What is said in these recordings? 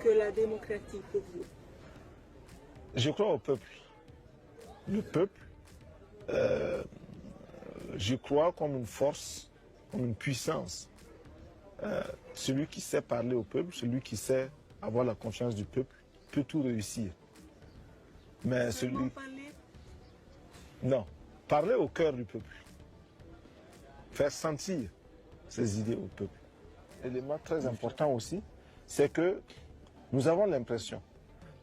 que la démocratie pour vous? Je crois au peuple. Le peuple, je crois comme une force, comme une puissance. Celui qui sait parler au peuple, celui qui sait avoir la confiance du peuple, peut tout réussir. Mais celui... Non, parler au cœur du peuple. Faire sentir ses idées au peuple. L'élément très important aussi, c'est que nous avons l'impression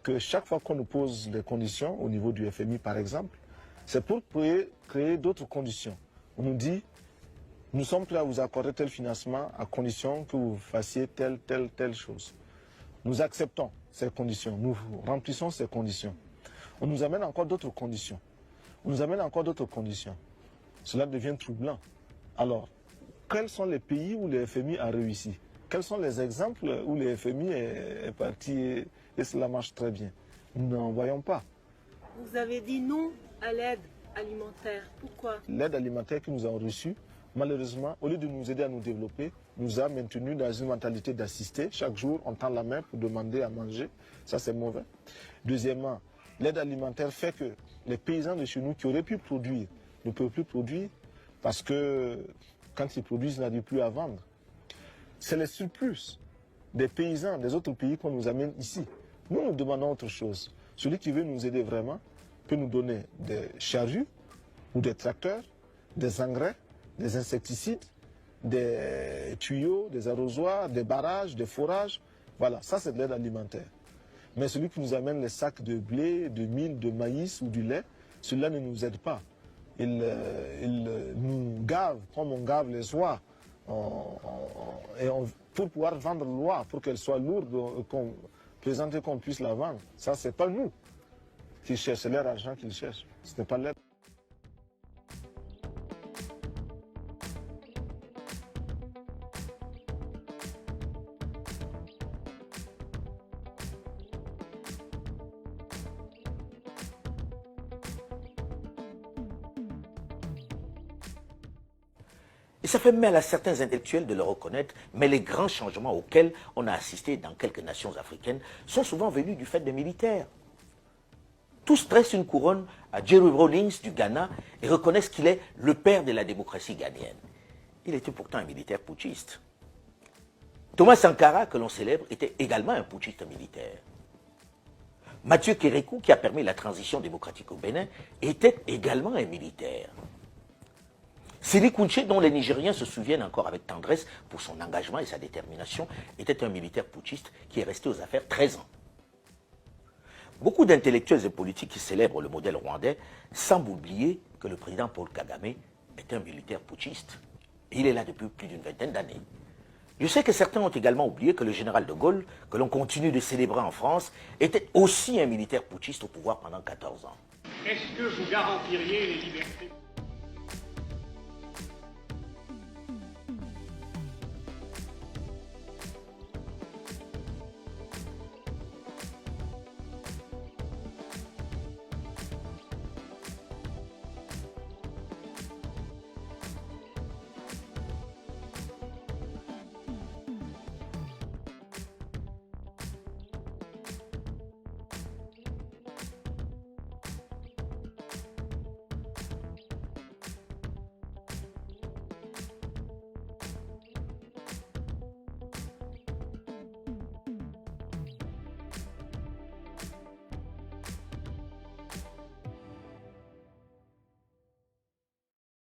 que chaque fois qu'on nous pose des conditions, au niveau du FMI par exemple, c'est pour créer d'autres conditions. On nous dit, nous sommes prêts à vous accorder tel financement à condition que vous fassiez telle chose. Nous acceptons ces conditions, nous remplissons ces conditions. On nous amène encore d'autres conditions. On nous amène encore d'autres conditions. Cela devient troublant. Alors, quels sont les pays où le FMI a réussi? Quels sont les exemples où le FMI est parti et cela marche très bien? Nous n'en voyons pas. Vous avez dit non à l'aide alimentaire. Pourquoi? L'aide alimentaire que nous avons reçue, malheureusement, au lieu de nous aider à nous développer, nous a maintenus dans une mentalité d'assister. Chaque jour, on tend la main pour demander à manger. Ça, c'est mauvais. Deuxièmement, l'aide alimentaire fait que les paysans de chez nous qui auraient pu produire ne peuvent plus produire parce que quand ils produisent, ils n'arrivent plus à vendre. C'est les surplus des paysans des autres pays qu'on nous amène ici. Nous, nous demandons autre chose. Celui qui veut nous aider vraiment peut nous donner des charrues ou des tracteurs, des engrais, des insecticides, des tuyaux, des arrosoirs, des barrages, des forages. Voilà, ça c'est de l'aide alimentaire. Mais celui qui nous amène les sacs de blé, de mil, de maïs ou du lait, celui-là ne nous aide pas. Il nous gave comme on gave les oies. Pour pouvoir vendre l'oie, pour qu'elle soit lourde, présenter qu'on puisse la vendre. Ça, c'est pas nous qui cherchent, c'est leur argent qu'ils cherchent. Ce n'est pas l'aide. Et ça fait mal à certains intellectuels de le reconnaître, mais les grands changements auxquels on a assisté dans quelques nations africaines sont souvent venus du fait des militaires. Tous dressent une couronne à Jerry Rawlings du Ghana et reconnaissent qu'il est le père de la démocratie ghanéenne. Il était pourtant un militaire putschiste. Thomas Sankara, que l'on célèbre, était également un putschiste militaire. Mathieu Kérékou, qui a permis la transition démocratique au Bénin, était également un militaire. Sékou Touré, dont les Nigériens se souviennent encore avec tendresse pour son engagement et sa détermination, était un militaire putschiste qui est resté aux affaires 13 ans. Beaucoup d'intellectuels et politiques qui célèbrent le modèle rwandais semblent oublier que le président Paul Kagame est un militaire putschiste. Et il est là depuis plus d'une vingtaine d'années. Je sais que certains ont également oublié que le général de Gaulle, que l'on continue de célébrer en France, était aussi un militaire putschiste au pouvoir pendant 14 ans. Est-ce que vous garantiriez les libertés ?